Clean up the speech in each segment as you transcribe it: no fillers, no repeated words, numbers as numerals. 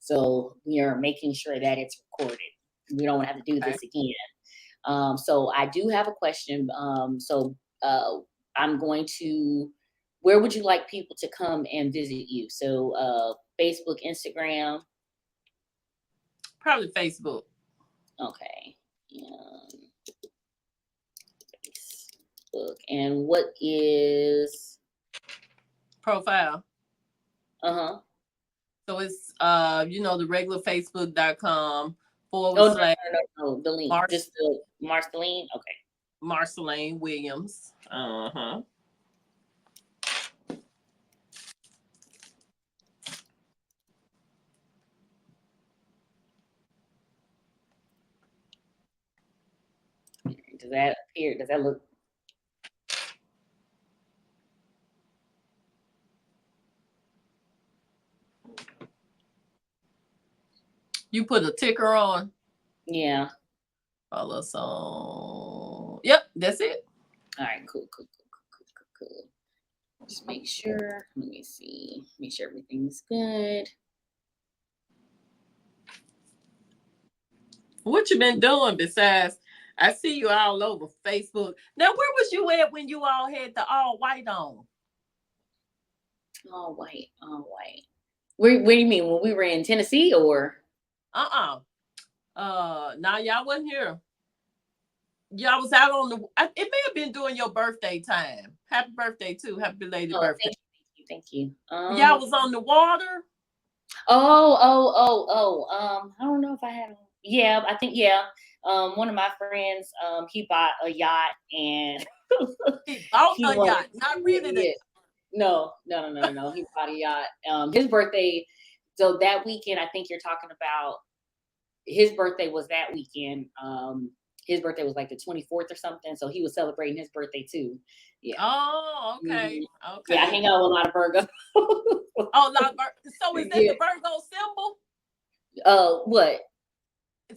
So we are making sure that it's recorded. We don't have to do this again. So I do have a question. I'm going to, where would you like people to come and visit you? So Facebook, Instagram? Probably Facebook. Okay. Facebook. And what is profile? Uh-huh. So it's the regular facebook.com / No, the link. Just the Marceline. Okay. Marceline Williams. Uh-huh. Does that appear? Does that look? You put a ticker on? Yeah. Follow song. Yep, that's it. All right, cool. Just make sure. Let me see. Make sure everything's good. What you been doing besides? I see you all over Facebook. Now, where was you at when you all had the all white on? All white. Where do you mean? When we were in Tennessee or? Nah, y'all wasn't here. Y'all was out on it may have been during your birthday time. Happy birthday too. Happy belated birthday. Thank you. Y'all was on the water. I don't know if I had. Yeah, I think one of my friends, he bought a yacht and he bought a yacht, not really. No. He bought a yacht. His birthday. So that weekend, I think you're talking about. His birthday was that weekend. His birthday was like the 24th or something, so he was celebrating his birthday too. Yeah. Oh, okay. Mm-hmm. Okay. Yeah, I hang out with a lot of Virgo. A lot of Virgo. So is that the Virgo symbol? What?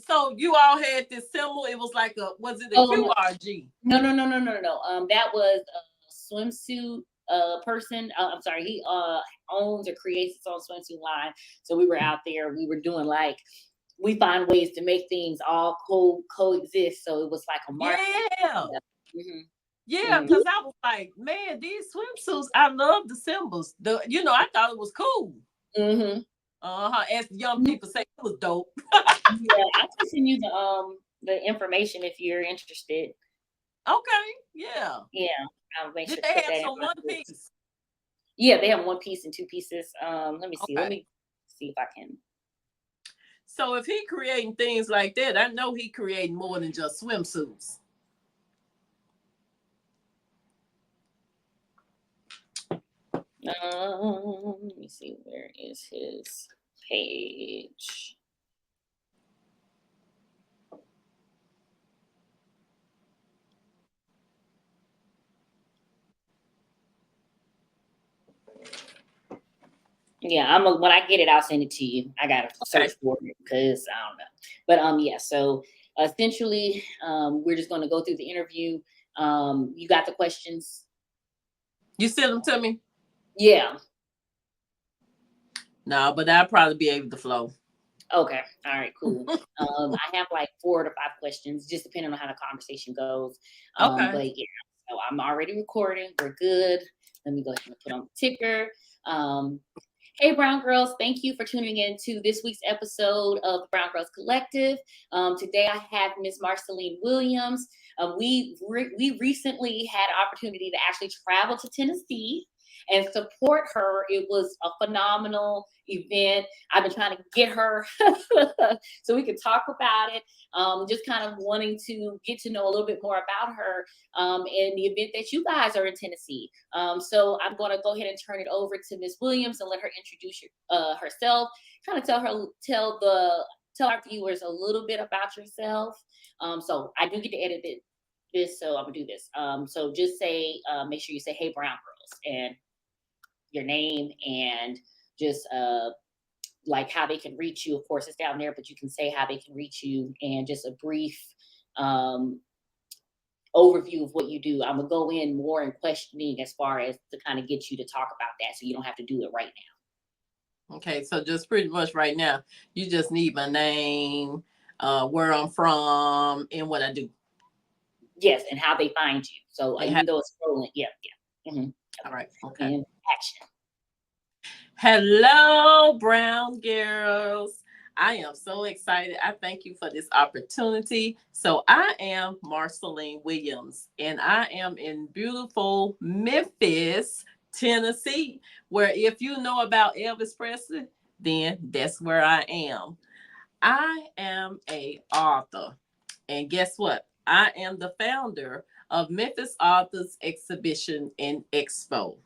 So you all had this symbol. It was like was it a QRG? No. That was a swimsuit person. I'm sorry. He owns or creates his own swimsuit line. So we were out there. We were doing we find ways to make things all coexist. So it was like a market. Yeah. Mm-hmm. Yeah, because I was like, man, these swimsuits, I love the symbols. I thought it was cool. Mm-hmm. As young people say, it was dope. Yeah, I'll send you the information if you're interested. Okay. Yeah. Yeah. I'll make Did they have some one piece? Yeah, they have one piece and two pieces. Let me see. Okay. Let me see if I can. So if he creating things like that, I know he creating more than just swimsuits. Let me see. Where is his page? Yeah, when I get it, I'll send it to you. I gotta search for it because I don't know. But yeah. So essentially, we're just going to go through the interview. You got the questions? You sent them to me? Yeah. No, but I'll probably be able to flow. Okay. All right. Cool. I have 4 to 5 questions, just depending on how the conversation goes. Okay. But yeah, so I'm already recording. We're good. Let me go ahead and put on the ticker. Hey, Brwngrlz, thank you for tuning in to this week's episode of the Brwngrlz Collective. Today I have Miss Marceline Williams. We recently had an opportunity to actually travel to Tennessee and support her. It was a phenomenal event. I've been trying to get her so we could talk about it. Just kind of wanting to get to know a little bit more about her in the event that you guys are in Tennessee. So I'm going to go ahead and turn it over to Ms. Williams and let her introduce herself. Kind of tell our viewers a little bit about yourself. So I do get to edit this, so I'm gonna do this. So just say, make sure you say, "Hey, Brwngrlz," and your name and just how they can reach you. Of course, it's down there, but you can say how they can reach you and just a brief overview of what you do. I'm gonna go in more in questioning as far as to kind of get you to talk about that, so you don't have to do it right Okay, so just pretty much right now, you just need my name, where I'm from, and what I do. Yes, and how they find you. So And even though it's scrolling, yeah, yeah. all right, okay. And action. Hello, Brown Girls. I am so excited. I thank you for this opportunity. So, I am Marceline Williams, and I am in beautiful Memphis, Tennessee, where if you know about Elvis Presley, then that's where I am. I am a author. And guess what? I am the founder of Memphis Authors Exhibition and Expo,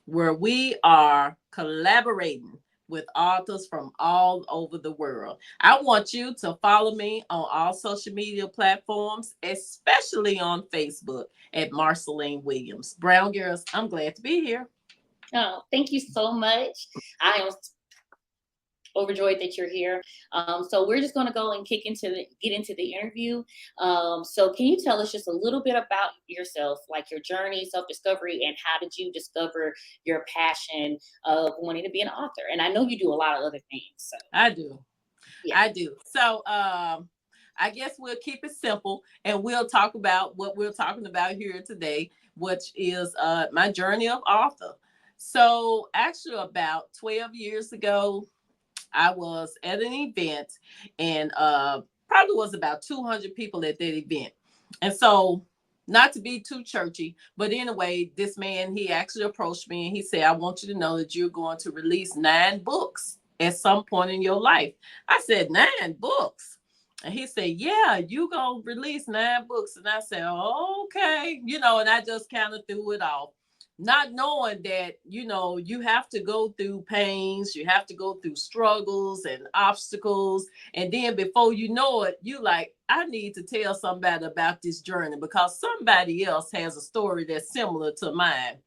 where we are collaborating with authors from all over the world. I want you to follow me on all social media platforms, especially on Facebook at Marceline Williams. Brown Girls, I'm glad to be here. Oh, thank you so much. I am overjoyed that you're here. So we're just going to go and get into the interview. So can you tell us just a little bit about yourself, like your journey, self-discovery, and how did you discover your passion of wanting to be an author? And I know you do a lot of other things. So I do. yeah. I do. So I guess we'll keep it simple and we'll talk about what we're talking about here today, which is my journey of author. So actually about 12 years ago, I was at an event and probably was about 200 people at that event. And so, not to be too churchy, but anyway, this man, he actually approached me and he said, I want you to know that you're going to release 9 books at some point in your life. I said, 9 books. And he said, yeah, you gonna release 9 books. And I said, okay, and I just kind of threw it off, not knowing that, you have to go through pains, you have to go through struggles and obstacles. And then before you know it, you like, I need to tell somebody about this journey because somebody else has a story that's similar to mine.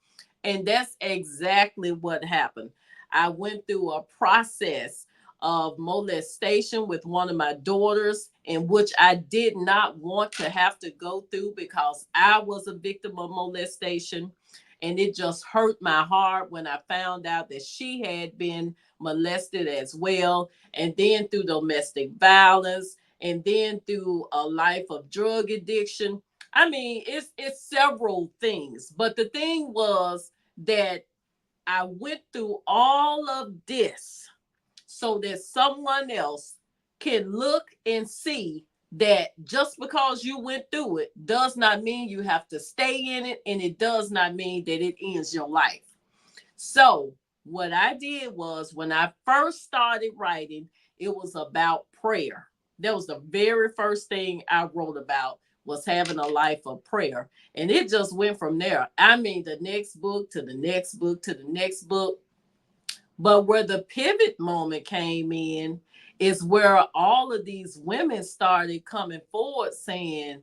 And that's exactly what happened. I went through a process of molestation with one of my daughters, in which I did not want to have to go through because I was a victim of molestation. And it just hurt my heart when I found out that she had been molested as well. And then through domestic violence, and then through a life of drug addiction. I mean, it's several things. But the thing was that I went through all of this so that someone else can look and see that just because you went through it does not mean you have to stay in it, and it does not mean that it ends your life. So what I did was, when I first started writing, it was about prayer. That was the very first thing I wrote about, was having a life of prayer. And it just went from there. I mean, the next book to the next book to the next book. But where the pivot moment came in is where all of these women started coming forward saying,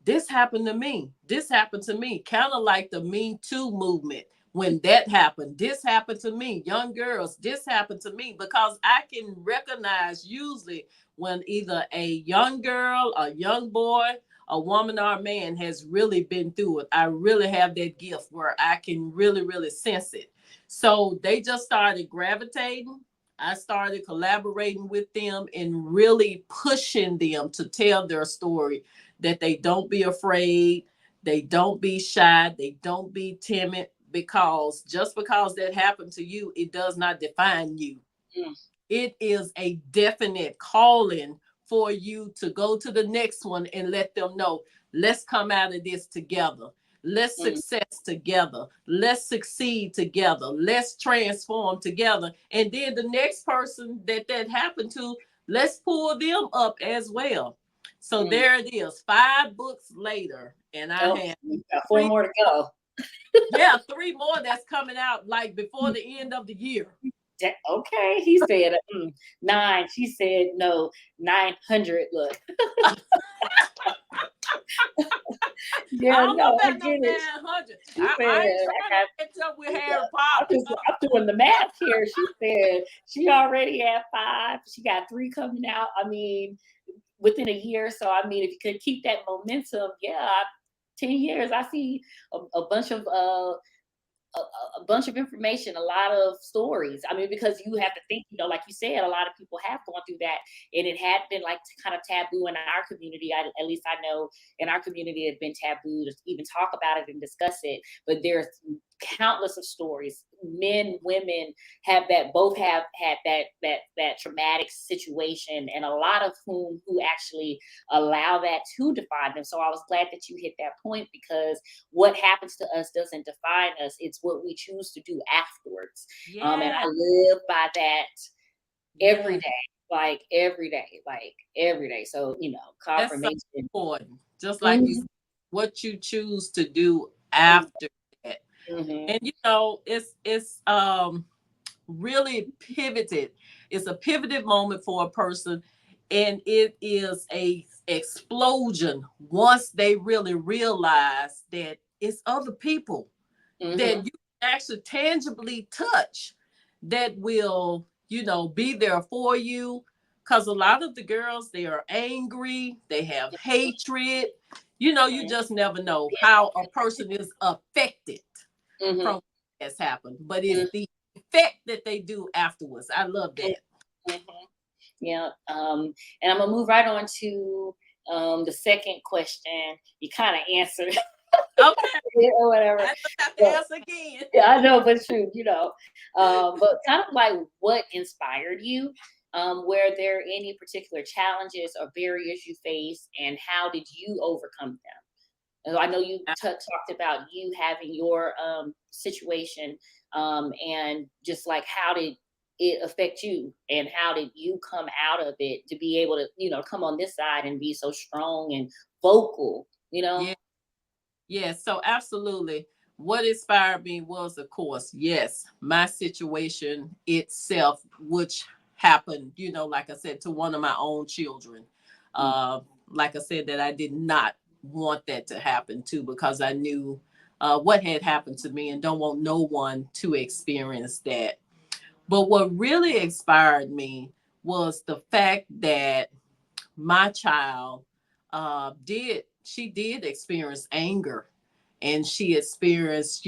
this happened to me. This happened to me. Kind of like the Me Too movement. When that happened, this happened to me. Young girls, this happened to me. Because I can recognize usually when either a young girl, a young boy, a woman, or a man has really been through it. I really have that gift where I can really, really sense it. So they just started gravitating. I started collaborating with them and really pushing them to tell their story, that they don't be afraid, they don't be shy, they don't be timid, because just because that happened to you, it does not define you. Mm. It is a definite calling for you to go to the next one and let them know, let's come out of this together. Let's success together. Let's succeed together. Let's transform together. And then the next person that happened to, let's pull them up as well. So there it is, 5 books later, and I have got 4 more to go. yeah, 3 more that's coming out like before the end of the year. Okay, he said 9. She said no, 900. Look. Yeah, I don't know no, I about no get it. 900. She I ain't trying to catch up with Harry Potter. I'm doing the math here. She said she already had 5. She got 3 coming out. I mean, within a year. So I mean, if you could keep that momentum, yeah, 10 years. I see a bunch of a bunch of information, a lot of stories. I mean, because you have to think, like you said, a lot of people have gone through that, and it had been like kind of taboo in our community. At least I know in our community, it had been taboo to even talk about it and discuss it. But there's countless of stories. Men, women both have had that traumatic situation, and a lot of who actually allow that to define them. So I was glad that you hit that point, because what happens to us doesn't define us. It's what we choose to do afterwards. And I Yeah. live by that every Yeah. day, like every day, like every day. So, That's so confirmation. important. Just like you Mhm, said, what you choose to do mhm, after that. mhm, And it's really pivoted. It's a pivoted moment for a person, and it is a explosion once they really realize that it's other people that mhm, you actually tangibly touch that will, be there for you. Because a lot of the girls, they are angry, they have hatred. You mhm, just never know how a person is affected from mhm, what has happened, but it's mhm, the effect that they do afterwards. I love that. mhm. Yeah. And I'm gonna move right on to the second question. You kind of answered Okay, it or whatever. I just have to But ask again. yeah, I know, but true. But kind of like what inspired you? Were there any particular challenges or barriers you faced, and how did you overcome them? And I know you talked about you having your situation, and just like how did it affect you, and how did you come out of it to be able to, come on this side and be so strong and vocal, Yeah, yeah. So absolutely. What inspired me was, of course, yes, my situation itself, which happened, like I said, to one of my own children. Mm, Uh, like I said, that I did not want that to happen to, because I knew what had happened to me and don't want no one to experience that. But what really inspired me was the fact that my child did experience anger, and she experienced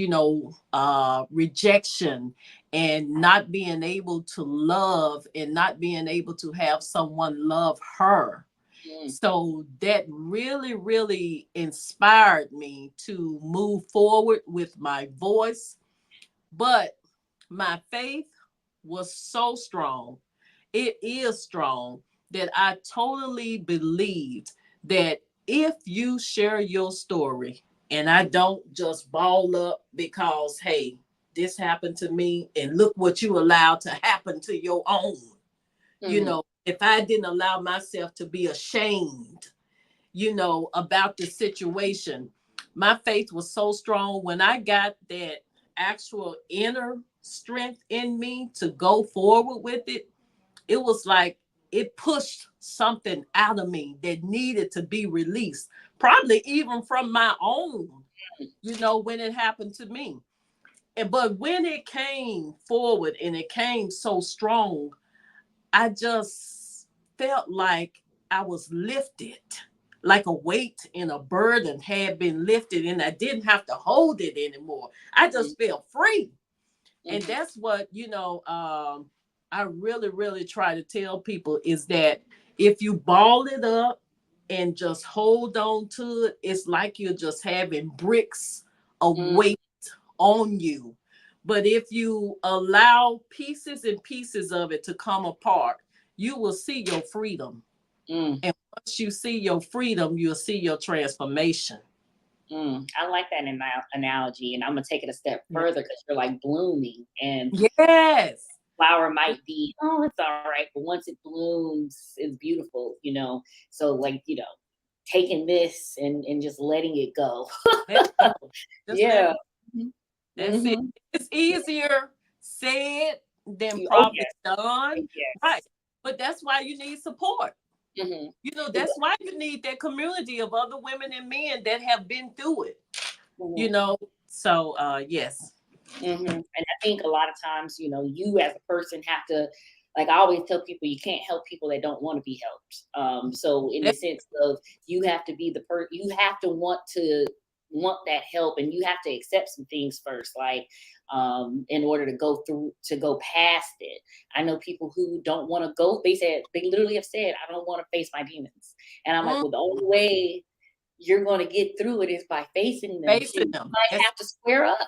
rejection, and not being able to love, and not being able to have someone love her. mm, So that really, really inspired me to move forward with my voice. But my faith was so strong. It is strong, that I totally believed that if you share your story, and I don't just ball up because, hey, this happened to me, and look what you allowed to happen to your own. mhm, If I didn't allow myself to be ashamed, about the situation. My faith was so strong when I got that actual inner strength in me to go forward with it. It was like it pushed something out of me that needed to be released, probably even from my own, when it happened to me. But when it came forward and it came so strong, I just felt like I was lifted, like a weight and a burden had been lifted, and I didn't have to hold it anymore. I mhm, just felt free. And mhm, that's what, I really, really try to tell people, is that if you ball it up and just hold on to it, it's like you're just having bricks of mhm, weight on you. But if you allow pieces and pieces of it to come apart, you will see your freedom. mm, And once you see your freedom, you'll see your transformation. I like that analogy, and I'm gonna take it a step Yeah. further, because you're like blooming, and Yes. flower might be, oh, it's all right, but once it blooms, it's beautiful. So like, taking this and just letting it go. Let it go. Just let Yeah. it. Mhm. That's it. Mhm. It's easier said than Oh probably yes. done. Oh Right. yes. But that's why you need support. Mhm. That's why you need that community of other women and men that have been through it. You Mhm. know. So yes. Mhm. And I think a lot of times, you as a person have to, like I always tell people, you can't help people that don't want to be helped. So in the sense of, you have to be you have to want to want that help, and you have to accept some things first, like in order to go past it. I know people who don't want to go. They literally have said, I don't want to face my demons. And I'm like, Mm, well, the only way you're going to get through it is by facing them. So facing you them. might have to square up.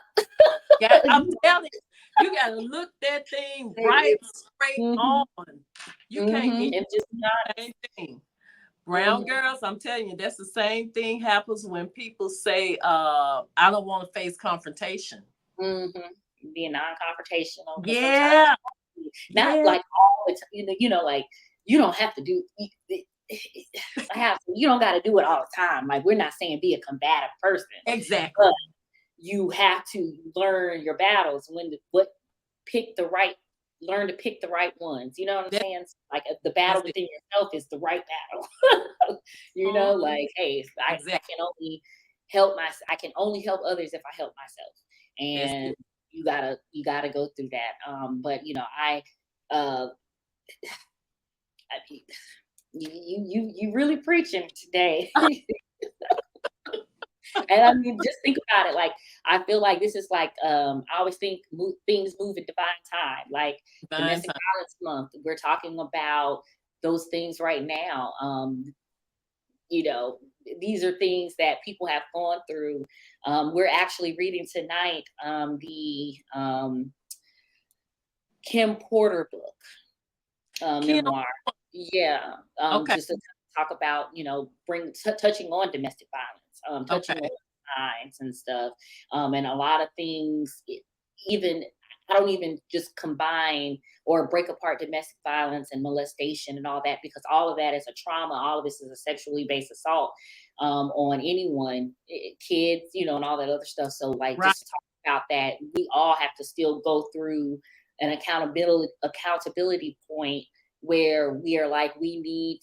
I'm telling you, you gotta look that thing right straight Mm-hmm. on. You can't Mm-hmm. get And just not. the same thing. Brown Mm-hmm. girls, I'm telling you, that's the same thing happens when people say, I don't want to face confrontation. Mm-hmm. Being non-confrontational, because sometimes Yeah, not yeah, like all the time, like you don't have to do. You don't got to do it all the time. Like, we're not saying be a combative person, exactly. but you have to learn your battles, learn to pick the right ones. You know what I'm That, saying? Like, the battle that's it. within yourself is the right battle. Mhm, Like, hey, exactly. I can only help others if I help myself. That's And it. you gotta go through that. But uh I mean, you really preaching today. And I mean, just think about it. Like, I feel like this is like, I always think things move in divine time. Like, Fine domestic time. violence month, we're talking about those things right now. You know, these are things that people have gone through. We're actually reading tonight the Kim Porter book, Kim, memoir. Yeah, okay, just to talk about, touching on domestic violence, touching okay. on signs and stuff, and a lot of things. Even I don't even just combine or break apart domestic violence and molestation and all that, because all of that is a trauma. All of this is a sexually based assault on anyone, kids, and all that other stuff. So, like, Right. just to talk about that, we all have to still go through an accountability point where we are like, we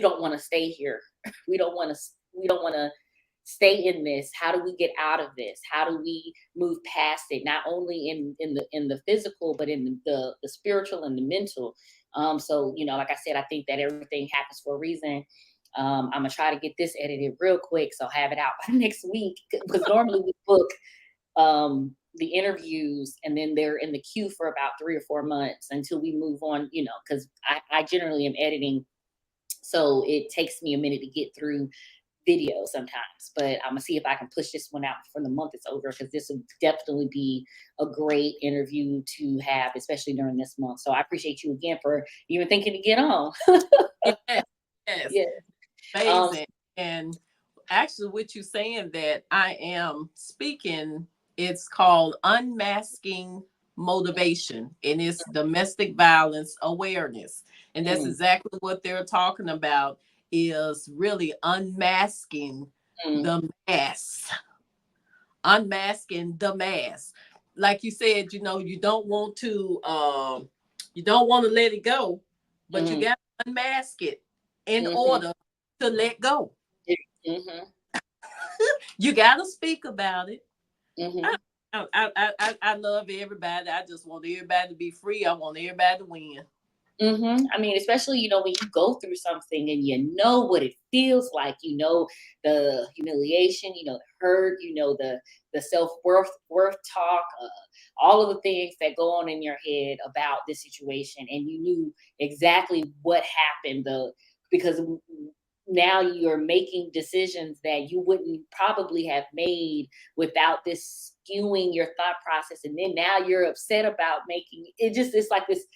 don't want to stay here. We don't want to stay in this. How do we get out of this? How do we move past it, not only in the physical, but in the spiritual and the mental? So, like I said, I think that everything happens for a reason. I'm gonna try to get this edited real quick, so have it out by next week, because normally we book the interviews, and then they're in the queue for about 3 or 4 months until we move on, because I generally am editing, so it takes me a minute to get through video sometimes. But I'm gonna see if I can push this one out before the month is over, because this would definitely be a great interview to have, especially during this month. So I appreciate you again for even thinking to get on. Yes, yes. Yeah. Um, Amazing. And actually, what you saying that I am speaking, it's called unmasking motivation, and it's domestic violence awareness. And that's mm, exactly what they're talking about, is really unmasking mm, the mass, unmasking the mass. Like you said, you don't want to let it go, but you mm, got to unmask it in mhm, order to let go. mhm, You got to speak about it. I, mhm. I love everybody. I just want everybody to be free. I want everybody to win. I mean, especially, when you go through something and you know what it feels like, the humiliation, the hurt, the self worth talk, all of the things that go on in your head about this situation, and you knew exactly what happened. Because now you're making decisions that you wouldn't probably have made without this skewing your thought process, and then now you're upset about making it. It's like this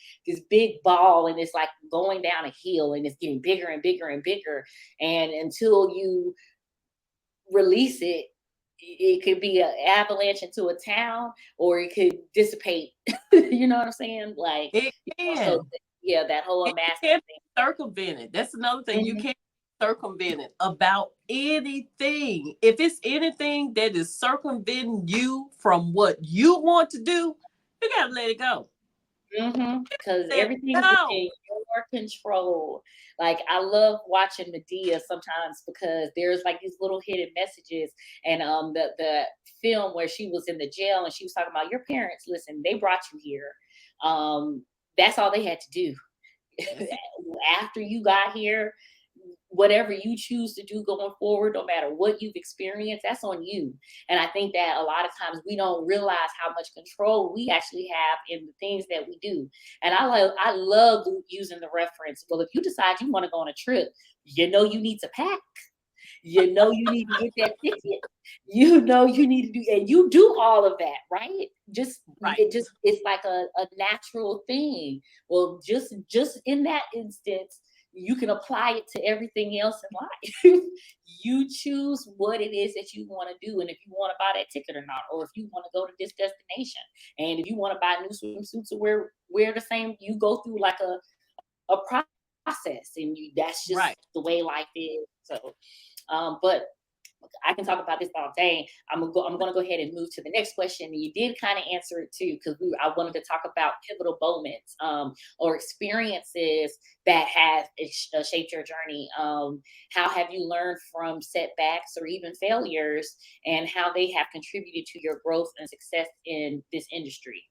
big ball, and it's like going down a hill, and it's getting bigger and bigger and bigger, and until you release it, it could be an avalanche into a town, or it could dissipate. You know what I'm saying? Like, It so can. yeah, that whole It unmasking can be circumvented. That's another thing. You thing. can't circumvent it about anything. If it's anything that is circumventing you from what you want to do, you got to let it go. Because Let it everything's go. within your control. Like, I love watching Medea sometimes, because there's like these little hidden messages. And the film where she was in the jail and she was talking about, your parents, listen, they brought you here. That's all they had to do. That's it. After you got here, whatever you choose to do going forward, no matter what you've experienced, that's on you. And I think that a lot of times we don't realize how much control we actually have in the things that we do. And I love using the reference. Well, if you decide you want to go on a trip, you know you need to pack. You know you need to get that ticket. You know you need to do, and you do all of that, right? Right. It's like a natural thing. Well, just in that instance, you can apply it to everything else in life. You choose what it is that you want to do, and if you want to buy that ticket or not, or if you want to go to this destination, and if you want to buy new swimsuits or wear the same, you go through like a process, and that's just Right. the way life is. So but I can talk about this all day. I'm gonna go ahead and move to the next question. And you did kind of answer it too, because I wanted to talk about pivotal moments, or experiences that have shaped your journey. How have you learned from setbacks or even failures, and how they have contributed to your growth and success in this industry?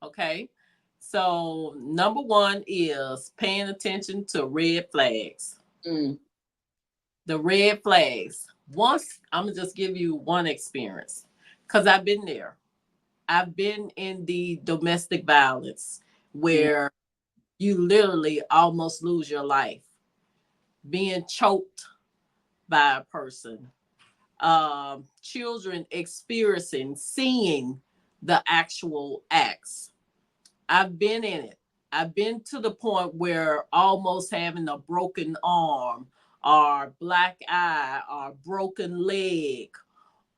Okay. So number one is paying attention to red flags. Mm, The red flags. Once, I'm gonna just give you one experience because I've been there. I've been in the domestic violence mm, where you literally almost lose your life, being choked by a person, children experiencing, seeing the actual acts. I've been in it. I've been to the point where almost having a broken arm or black eye or broken leg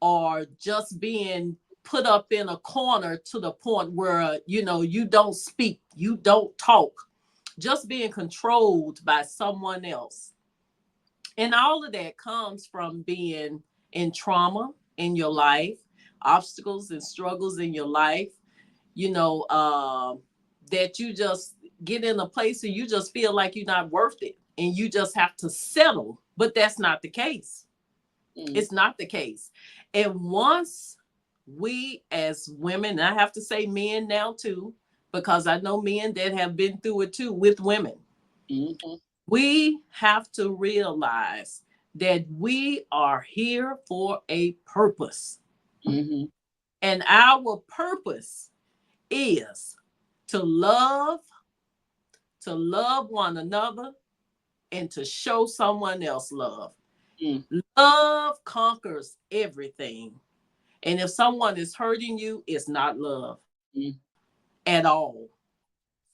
or just being put up in a corner to the point where, you don't speak, you don't talk, just being controlled by someone else. And all of that comes from being in trauma in your life, obstacles and struggles in your life, you know, that you just get in a place and you just feel like you're not worth it and you just have to settle. But that's not the case. mm, It's not the case. And once we as women, and I have to say men now too, because I know men that have been through it too with women, mhm, we have to realize that we are here for a purpose. mhm, And our purpose is to love one another, and to show someone else love. mm, Love conquers everything. And if someone is hurting you, it's not love mm, at all.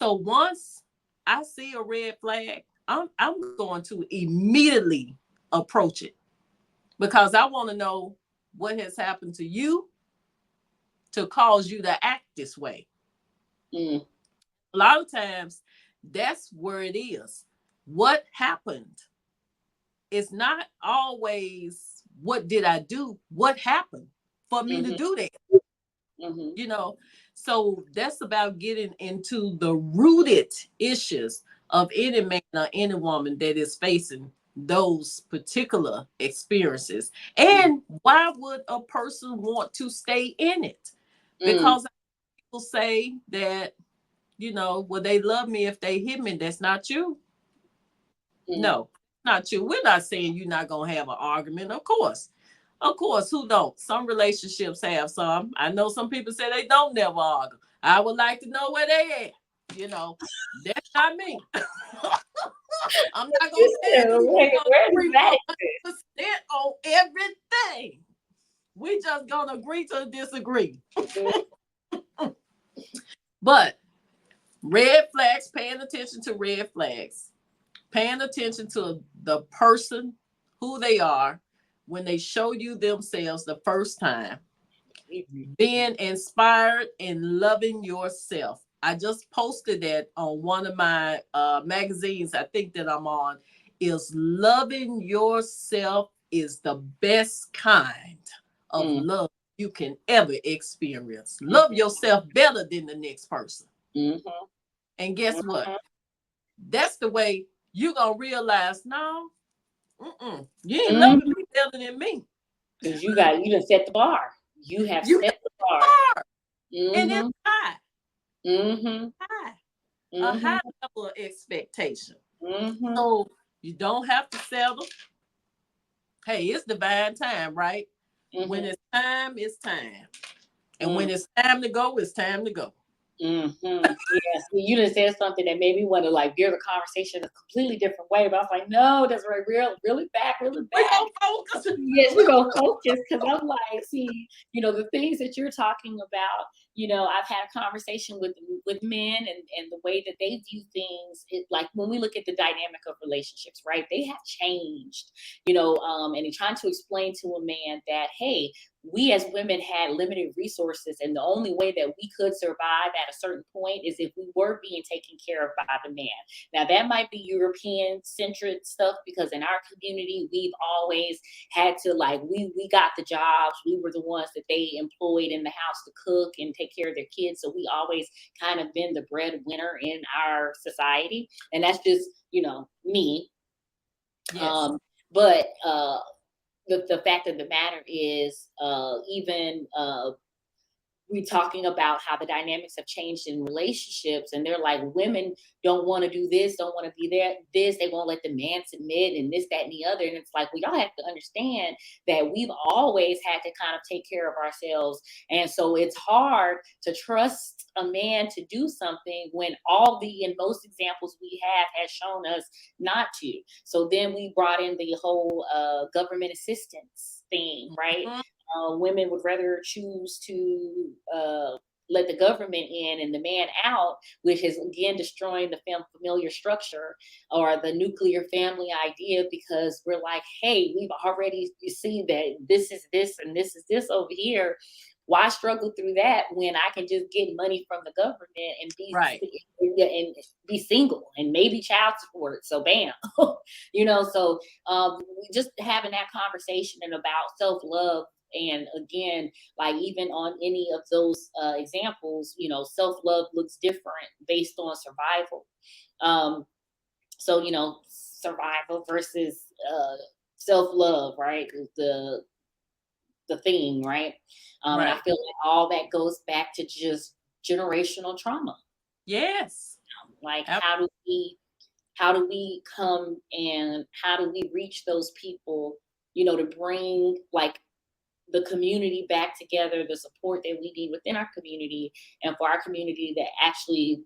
So once I see a red flag, I'm going to immediately approach it because I want to know what has happened to you to cause you to act this way. mm, A lot of times, that's where it is. What happened? It's not always what did I do? What happened for me to mhm, do that? mhm, You know, so that's about getting into the rooted issues of any man or any woman that is facing those particular experiences. And why would a person want to stay in it? mm, Because people say that, well, they love me if they hit me. That's not you. mm, No, not you. We're not saying you're not going to have an argument. Of course. Of course, who don't? Some relationships have some. I know some people say they don't never argue. I would like to know where they at. That's not me. I'm not gonna say yeah, we gonna where does agree that 100% on everything. We just gonna agree to disagree. exist? But red flags, paying attention to red flags, paying attention to the person, who they are, when they show you themselves the first time, being inspired and loving yourself. I just posted that on one of my magazines, I think that I'm on, is loving yourself is the best kind of Mm, love you can ever experience. Love mhm, yourself better than the next person. mhm, And guess what? That's the way you're going to realize, no, you ain't mhm. loving me better than me. Because you done set the bar. You have You set the bar. are. And it's Mhm, high, mhm, high, a mhm, high level of expectation. mhm, So You don't have to settle. Hey, it's divine time, right? When it's time, it's time. And when it's time to go, it's time to go. Yes, you just said something that made me want to like veer the conversation a completely different way. But I was like, no, that's right, really back. We gonna focus. Yes, we're gonna focus because I'm like, see, the things that you're talking about. I've had a conversation with men and the way that they view things. Like when we look at the dynamic of relationships, right? They have changed, and in trying to explain to a man that, hey, we as women had limited resources, and the only way that we could survive at a certain point is if we were being taken care of by the man. Now that might be European centric stuff, because in our community we've always had to, like, we got the jobs, we were the ones that they employed in the house to cook and take care of their kids, so we always kind of been the breadwinner in our society, and that's just me. Yes. But the fact of the matter is, even we talking about how the dynamics have changed in relationships, and they're like, women don't want to do this, don't want to be there, they won't let the man submit, and this, that, and the other. And it's like, well, y'all have to understand that we've always had to kind of take care of ourselves, and so it's hard to trust a man to do something when in most examples we have has shown us not to. So then we brought in the whole government assistance thing, right? Women would rather choose to let the government in and the man out, which is again destroying the familiar structure or the nuclear family idea, because we're like, hey, we've already seen that this is this and this is this over here. Why struggle through that when I can just get money from the government and be right and be single and maybe child support? So bam, So just having that conversation and about self-love. And again, like even on any of those examples, self-love looks different based on survival. So, survival versus self-love, right? The thing, right? right. And I feel like all that goes back to just generational trauma. Yes. Like how do we come and how do we reach those people, to bring like the community back together, the support that we need within our community, and for our community to actually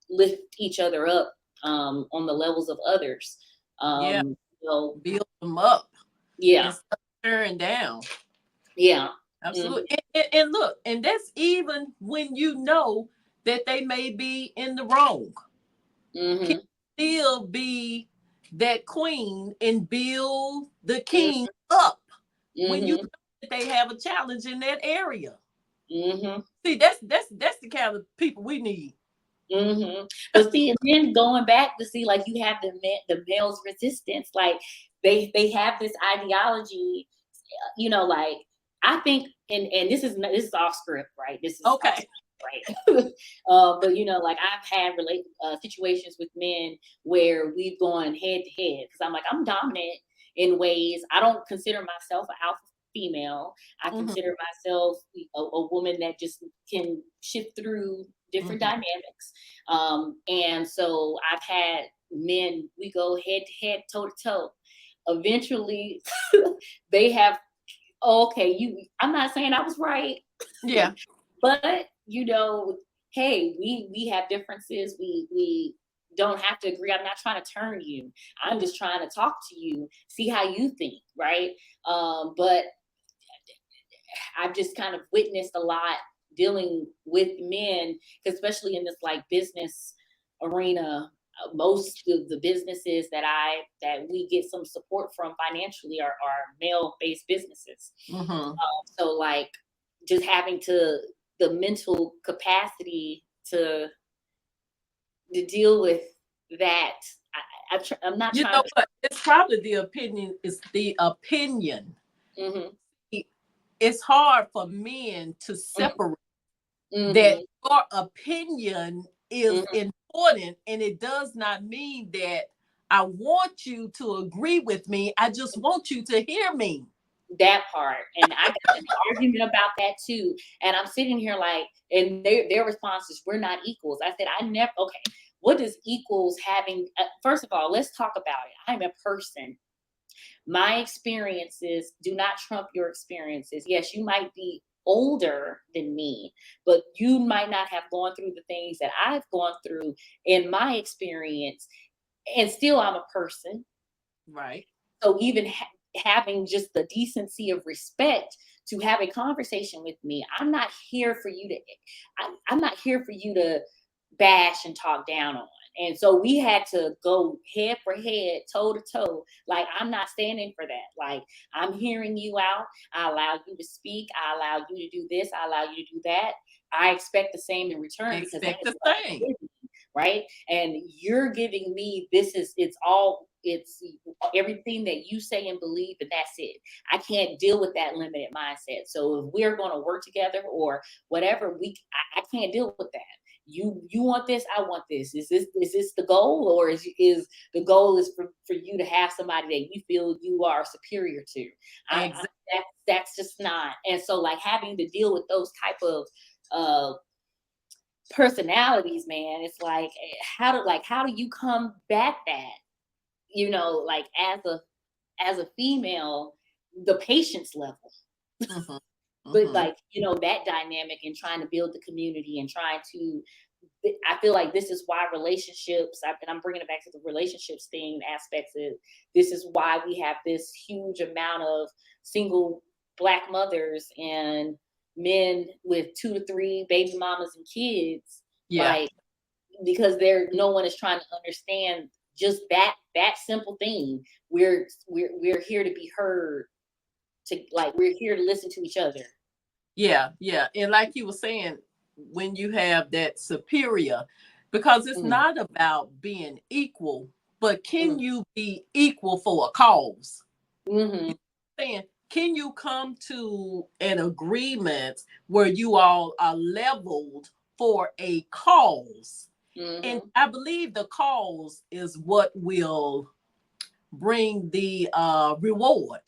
lift each other up on the levels of others. Build them up. Yeah. Instead of tearing down. Yeah. Absolutely. And look, and that's even when you know that they may be in the wrong. Can still be that queen and build the king up when you know that they have a challenge in that area. See, that's the kind of people we need. But see, and then going back to see, like, you have the male's resistance, like they have this ideology, like I think, and this is off script, right? This is okay. Right. But like I've had situations with men where we've gone head to head, because I'm like, I'm dominant in ways. I don't consider myself an alpha female. I consider myself a woman that just can shift through different dynamics. And so I've had men, we go head to head, toe to toe. Eventually they have, I'm not saying I was right. Yeah. But hey, we have differences. We don't have to agree. I'm not trying to turn you. I'm just trying to talk to you, see how you think, right? But I've just kind of witnessed a lot dealing with men, especially in this like business arena. Most of the businesses that we get some support from financially are male-based businesses. So like just having the mental capacity to deal with that. I'm not trying to. What? It's probably the opinion. It's the opinion. It's hard for men to separate that your opinion is important, and it does not mean that I want you to agree with me. I just want you to hear me. That part. And I got an argument about that too. And I'm sitting here like, and their response is, we're not equals. I said, what does equals having, first of all, let's talk about it. I'm a person. My experiences do not trump your experiences. Yes, you might be older than me, but you might not have gone through the things that I've gone through in my experience. And still, I'm a person. Right. So even having just the decency of respect to have a conversation with me, I'm not here for you to, I'm not here for you to bash and talk down on. And so we had to go head for head, toe to toe. Like, I'm not standing for that. Like, I'm hearing you out. I allow you to speak. I allow you to do this. I allow you to do that. I expect the same in return because that Expect is the what I'm same. giving, right? And you're giving me this is it's all it's everything that you say and believe, and that's it. I can't deal with that limited mindset. So if we're going to work together or whatever, I can't deal with that. You want this, I want this. Is this the goal, or is the goal is for you to have somebody that you feel you are superior to? Exactly. That's just not. And so, like, having to deal with those type of uh personalities, man, it's like, how do you combat that? Like, as a female, the patience level. Hmm. But, Hmm. like, that dynamic and trying to build the community and trying to, I feel like this is why relationships, and I'm bringing it back to the relationships thing aspects of this is why we have this huge amount of single Black mothers and men with 2 to 3 baby mamas and kids, Yeah. like, because no one is trying to understand just that simple thing. We're here to be heard, to, like, we're here to listen to each other. Yeah. Yeah. And like you were saying, when you have that superior, because it's Mm, not about being equal, but can mm, you be equal for a cause? mhm, Saying, can you come to an agreement where you all are leveled for a cause? And mhm, I believe the cause is what will bring the reward.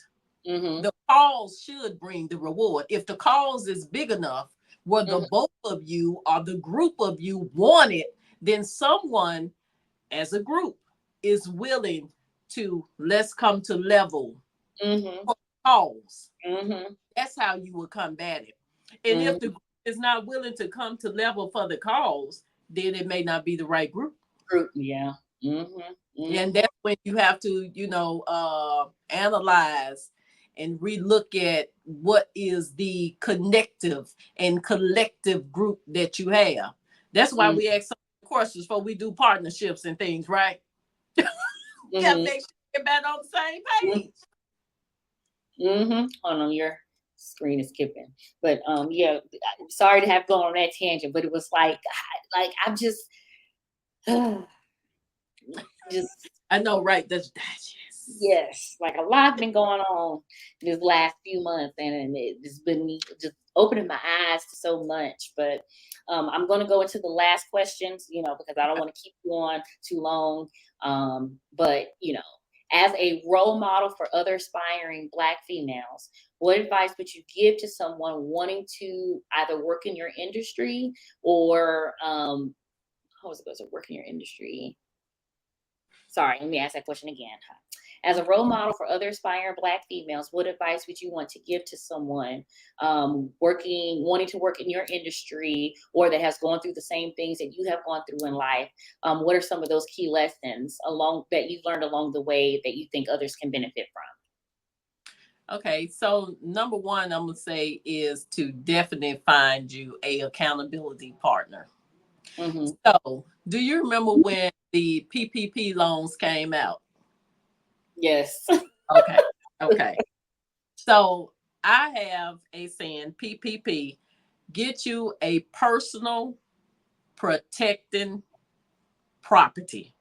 mhm, The cause should bring the reward. If the cause is big enough where the mhm, both of you or the group of you want it, then someone as a group is willing to let's come to level mhm, for the cause. mhm, That's how you will combat it. And if the mhm. group is not willing to come to level for the cause, then it may not be the right group. Group, yeah. Mhm, And mhm, that's when you have to, analyze and relook at what is the connective and collective group that you have. That's why mhm, we ask some questions before we do partnerships and things, right? You gotta mhm, make sure everybody on the same mhm, page. Hold on, your screen is skipping. But yeah, I'm sorry to have gone on that tangent, but it was like, I'm just, just I know, right? That's digest. yes, like, a lot been going on this last few months, and it's been me just opening my eyes to so much. But I'm going to go into the last questions, because I don't want to keep you on too long. But as a role model for other aspiring Black females, what advice would you give to someone wanting to either work in your industry or how was it supposed to work in your industry? Sorry, let me ask that question again. As a role model for other aspiring Black females, what advice would you want to give to someone wanting to work in your industry, or that has gone through the same things that you have gone through in life? What are some of those key lessons that you've learned along the way that you think others can benefit Okay, so number one, I'm gonna say is to definitely find you a accountability partner. from? So, do you remember when the PPP loans came out? Yes. Okay, okay. So I have a saying: PPP, get you a personal protecting property.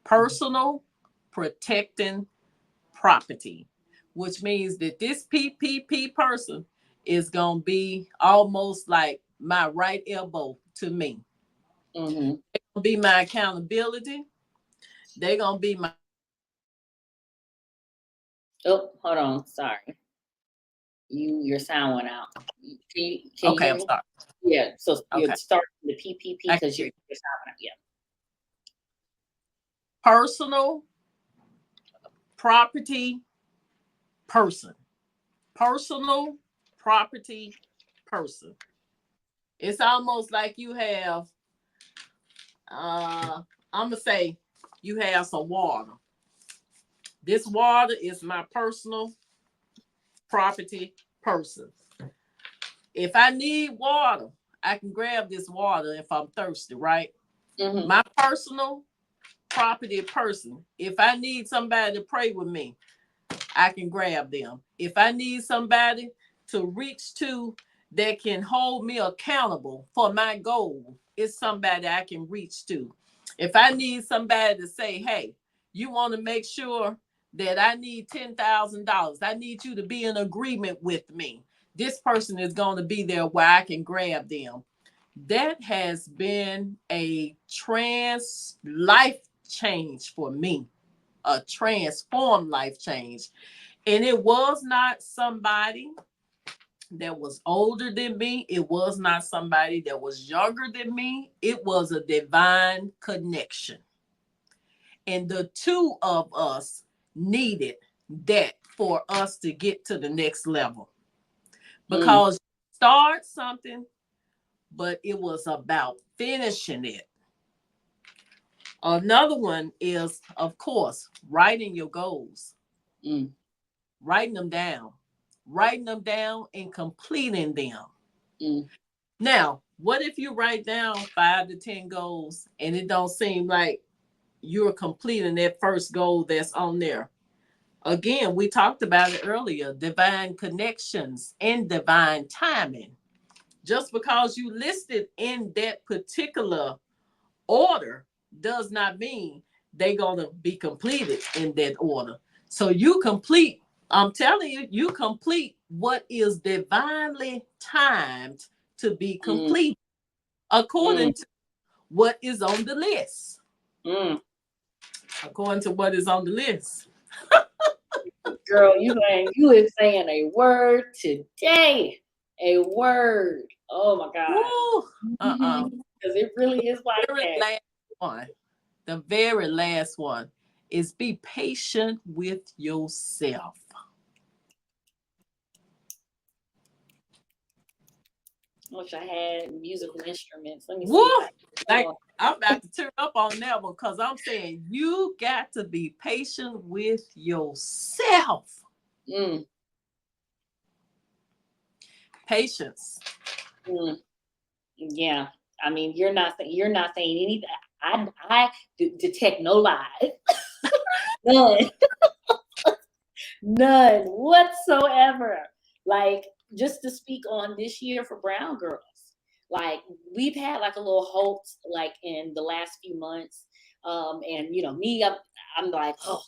Personal protecting property, which means that this PPP person is going to be almost like my right elbow to me. Mm-hmm. They're going to be my accountability. They're going to be my. Oh, hold on. Sorry. Your sound went out. Can you Okay, hear I'm me? sorry. Yeah. So you're Okay, starting the PPP I can because hear your you. sound went out. Yeah. personal, property, person. Personal, property, person. It's almost like you have, I'm going to say, you have some water. This water is my personal, property, person. If I need water, I can grab this water if I'm thirsty, right? Mm-hmm. My personal, property, person. If I need somebody to pray with me, I can grab them. If I need somebody to reach to that can hold me accountable for my goal, it's somebody I can reach to. If I need somebody to say, hey, you want to make sure that I need $10,000, I need you to be in agreement with me. This person is going to be there where I can grab them. That has been a life change for me, a transformed life change. And it was not somebody that was older than me. It was not somebody that was younger than me. It was a divine connection. And the two of us needed that for us to get to the next level. Because start something, but it was about finishing it. Another one is, of course, writing your goals. Writing them down and completing them. Now, what if you write down 5 to 10 goals and it don't seem like you're completing that first goal that's on there? Again, we talked about it earlier, divine connections and divine timing. Just because you listed in that particular order does not mean they're going to be completed in that order. So you complete, I'm telling you, you complete what is divinely timed to be complete according to what is on the list. According to what is on the list. Girl, you is saying a word today. A word. Oh my God. Because it really is like that. The very last one is be patient with yourself. I wish I had musical instruments. Let me Woo! see. Like, I'm about to turn up on that one because I'm saying you got to be patient with yourself. Patience. Yeah. I mean, you're not saying anything. I detect no lies. None. None whatsoever. Like, just to speak on this year for Brwngrlz, like we've had like a little halt like in the last few months. And you know, me, I'm like, oh,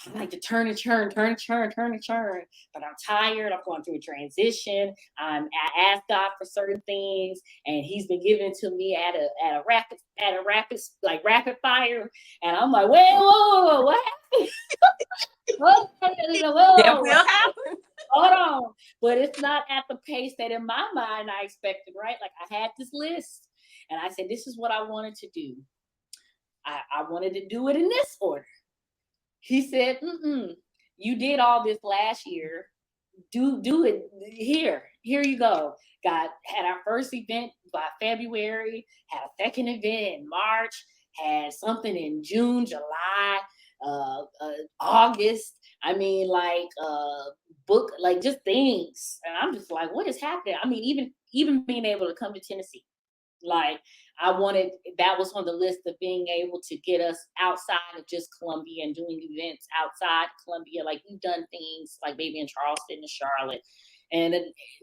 I like to turn and churn, but I'm tired. I'm going through a transition. I asked God for certain things, and He's been giving it to me at a rapid fire. And I'm like, whoa, what happened? Whoa. That will happen. Hold on. But it's not at the pace that in my mind I expected, right? Like I had this list and I said, this is what I wanted to do. I wanted to do it in this order. He said, you did all this last year. Do it here. Here you go. Had our first event by February, had a second event in March, had something in June, July, August. I mean, like book, like just things. And I'm just like, what is happening? I mean, even being able to come to Tennessee, like that was on the list of being able to get us outside of just Columbia and doing events outside Columbia. Like we've done things like maybe in Charleston and Charlotte,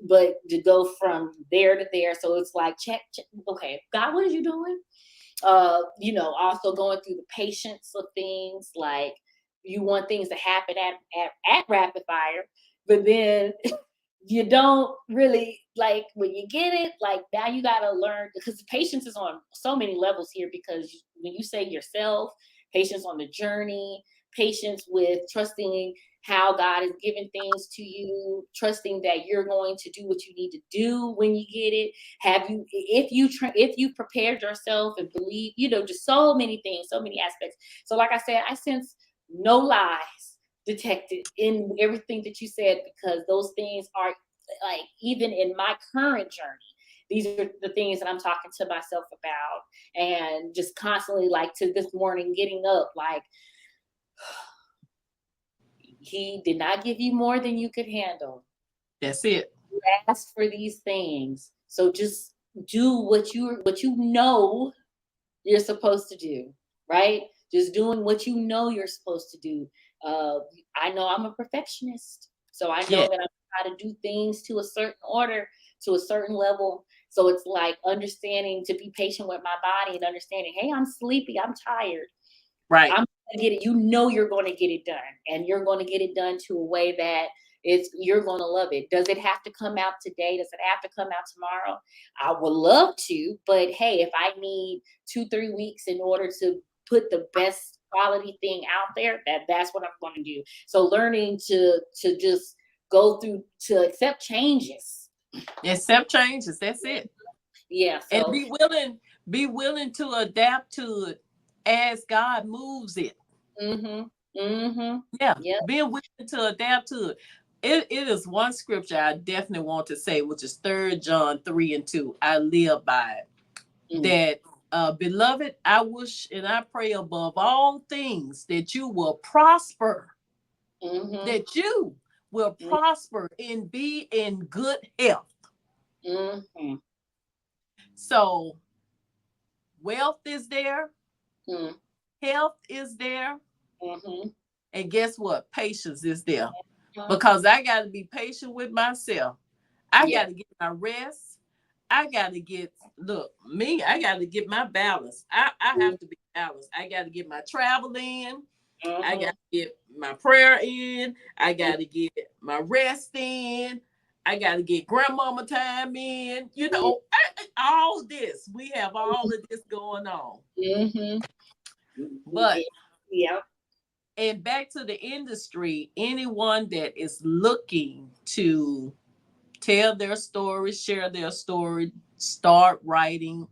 but to go from there to there. So it's like, check. Okay, God, what are you doing? Also going through the patience of things. Like you want things to happen at rapid fire, but then you don't really like when you get it. Like now you got to learn, because patience is on so many levels here, because when you say yourself, patience on the journey, patience with trusting how God is giving things to you, trusting that you're going to do what you need to do when you get it. If you prepared yourself and believe, just so many things, so many aspects. So like I said, I sense no lies detected in everything that you said, because those things are like, even in my current journey, these are the things that I'm talking to myself about, and just constantly, like, to this morning, getting up, like, he did not give you more than you could handle. That's it. You asked for these things. So just do what you know you're supposed to do, right? Just doing what you know you're supposed to do. I know I'm a perfectionist, so I know Yeah. that I try to do things to a certain order, to a certain level. So it's like understanding to be patient with my body and understanding, hey, I'm sleepy, I'm tired. Right. I'm gonna get it. You're going to get it done, and you're going to get it done to a way that you're going to love it. Does it have to come out today? Does it have to come out tomorrow? I would love to, but hey, if I need 2-3 weeks in order to put the best quality thing out there, that's what I'm going to do. So learning to just go through, to accept changes. Accept changes. That's it. Yeah. And So. be willing to adapt to it as God moves it. Mhm. Mhm. Yeah. Yep. Being willing to adapt to it. It is one scripture I definitely want to say, which is 3 John 3:2. I live by it. Mm. That beloved, I wish and I pray above all things that you will prosper, Mhm. that you will prosper and be in good health. Mhm. So wealth is there, Mhm. health is there, Mhm. and guess what? Patience is there. Mhm. Because I got to be patient with myself. I Yeah. got to get my rest. I got to I got to get my balance. I have to be balanced. I got to get my travel in. I got Mhm. to get my prayer in. I got to get my rest in. I got to get grandmama time in. All this. We have all of this going on. Mhm. But, Yeah. and back to the industry, anyone that is looking to tell their story, share their story, start writing.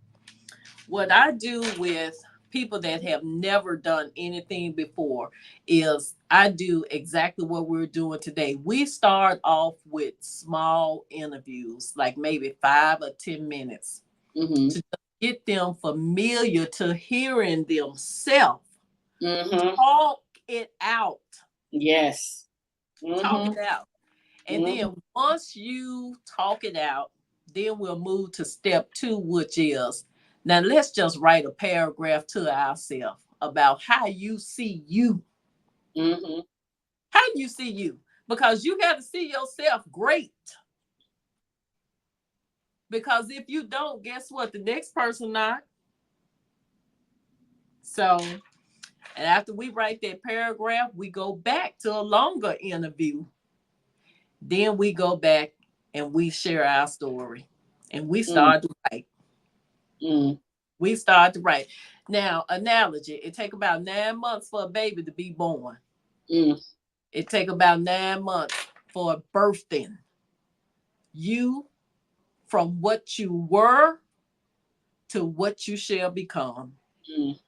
What I do with people that have never done anything before is I do exactly what we're doing today. We start off with small interviews, like maybe 5 or 10 minutes, Mhm. to get them familiar to hearing themselves Mhm. talk it out. Yes. Talk Mhm. it out. And Mhm. then once you talk it out, then we'll move to step 2, which is, now let's just write a paragraph to ourselves about how you see you. Mhm. How you see you. Because you got to see yourself great. Because if you don't, guess what? The next person not. So, and after we write that paragraph, we go back to a longer interview. Then we go back and we share our story. And we Mm. start to write. Mm. We start to write. Now, analogy, it take about 9 months for a baby to be born. Mm. It take about 9 months for a birthing. You, from what you were to what you shall become. Mm.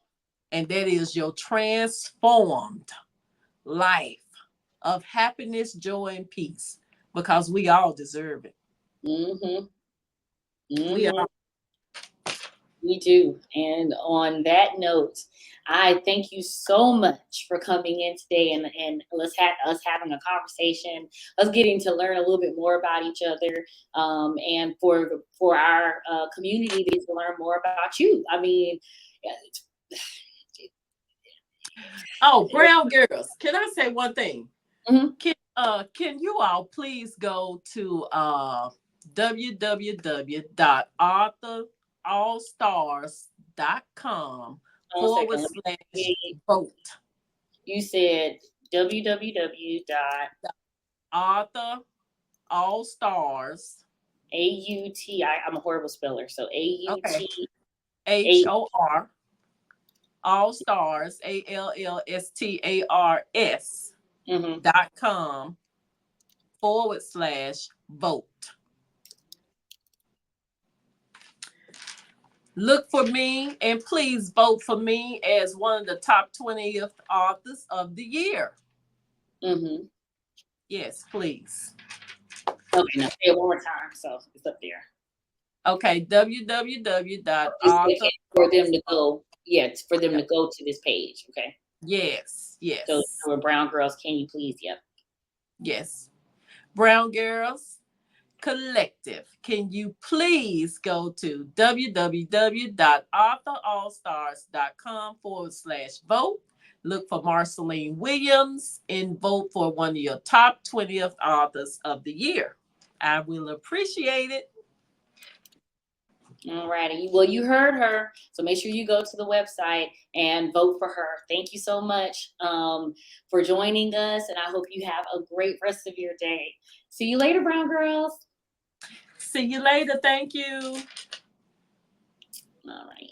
And that is your transformed life of happiness, joy, and peace. Because we all deserve it. Mhm. We Mhm. all. We do. And on that note, I thank you so much for coming in today, and let's have us having a conversation, us getting to learn a little bit more about each other, and for our community to get to learn more about you. I mean, Oh, Brown Girls. Can I say one thing? mhm. Can you all please go to www.authorallstars.com Hold on a forward second. slash vote. You said www dot Author All Stars. AUTI. I'm a horrible speller. So Okay. AUT. HOR allstars, ALLSTARS Mm-hmm. .com/vote. Look for me and please vote for me as one of the top 20th authors of the year. Mm-hmm. Yes, please. Okay, now say it one more time. So it's up there. Okay, Just www.author. for them to go. Yeah, it's for them to go to this page. Okay. Yes, So yes, we're Brown Girls. Can you please? Yep. yes. Brwngrlz Collective. Can you please go to www.authorallstars.com/vote? Look for Marceline Williams and vote for one of your top 20th authors of the year. I will appreciate it. All righty. Well, you heard her. So make sure you go to the website and vote for her. Thank you so much for joining us. And I hope you have a great rest of your day. See you later, Brown Girls. See you later. Thank you. All right.